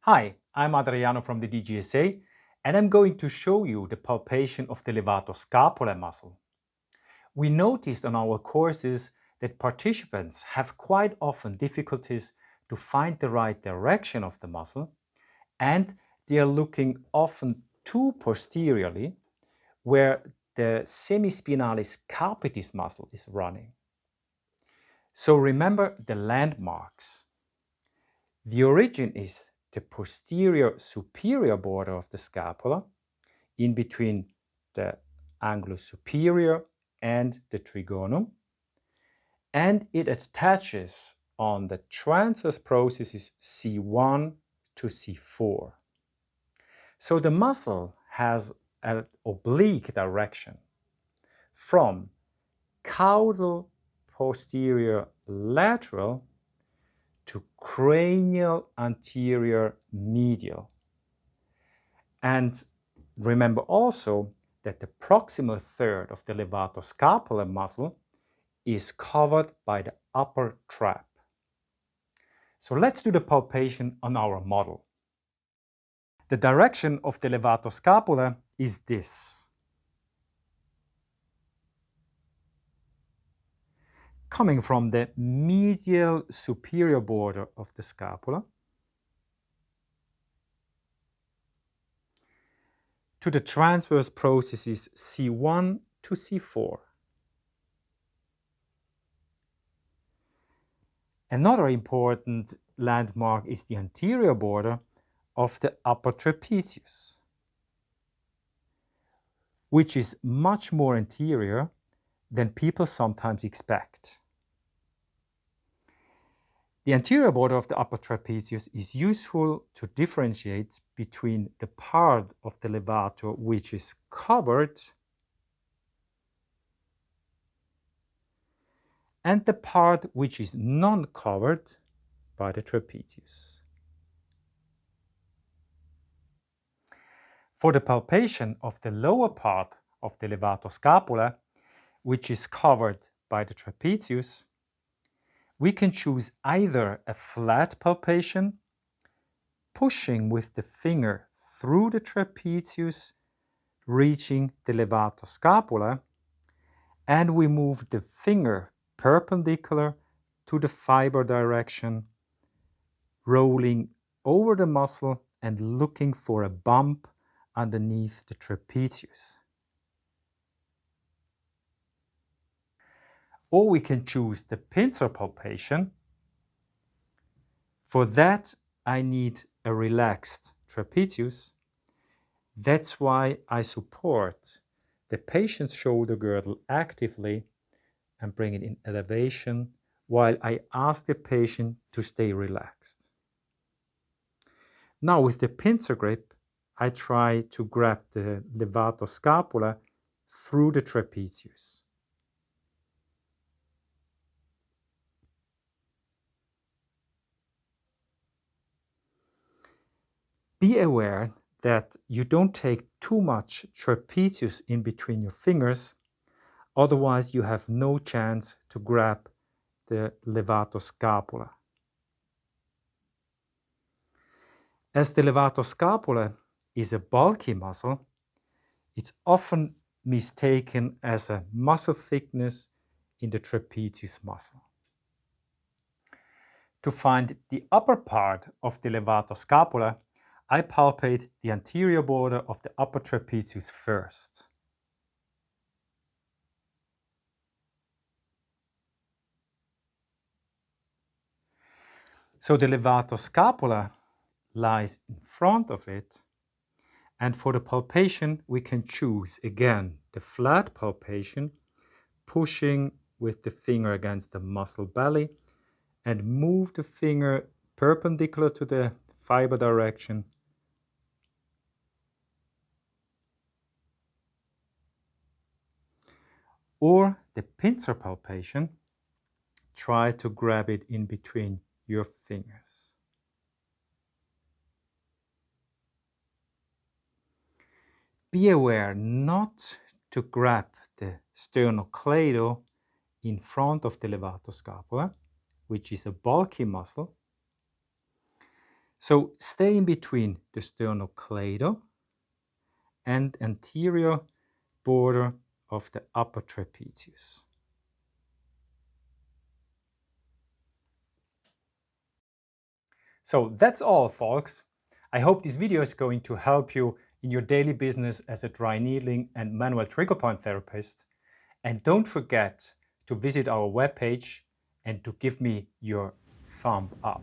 Hi, I'm Adriano from the DGSA, and I'm going to show you the palpation of the levator scapulae muscle. We noticed on our courses that participants have quite often difficulties to find the right direction of the muscle, and they are looking often too posteriorly, where the semispinalis capitis muscle is running. So remember the landmarks. The origin is the posterior superior border of the scapula, in between the angulus superior and the trigonum, and it attaches on the transverse processes C1 to C4. So the muscle has an oblique direction from caudal posterior lateral to cranial anterior medial. And remember also that the proximal third of the levator scapulae muscle is covered by the upper trap. So let's do the palpation on our model. The direction of the levator scapulae is this. Coming from the medial superior border of the scapula to the transverse processes C1 to C4. Another important landmark is the anterior border of the upper trapezius, which is much more anterior than people sometimes expect. The anterior border of the upper trapezius is useful to differentiate between the part of the levator which is covered and the part which is non-covered by the trapezius. For the palpation of the lower part of the levator scapulae, which is covered by the trapezius, we can choose either a flat palpation, pushing with the finger through the trapezius, reaching the levator scapulae, and we move the finger perpendicular to the fiber direction, rolling over the muscle and looking for a bump underneath the trapezius. Or we can choose the pincer palpation. For that, I need a relaxed trapezius. That's why I support the patient's shoulder girdle actively and bring it in elevation while I ask the patient to stay relaxed. Now with the pincer grip, I try to grab the levator scapula through the trapezius. Be aware that you don't take too much trapezius in between your fingers, otherwise you have no chance to grab the levator scapula. As the levator scapula is a bulky muscle, it's often mistaken as a muscle thickness in the trapezius muscle. To find the upper part of the levator scapula, I palpate the anterior border of the upper trapezius first. So the levator scapula lies in front of it, and for the palpation we can choose again the flat palpation, pushing with the finger against the muscle belly and move the finger perpendicular to the fiber direction, or the pincer palpation. Try to grab it in between your fingers. Be aware not to grab the sternocleido in front of the levator scapula, which is a bulky muscle. So stay in between the sternocleido and anterior border of the upper trapezius. So that's all, folks. I hope this video is going to help you in your daily business as a dry needling and manual trigger point therapist. And don't forget to visit our webpage and to give me your thumb up.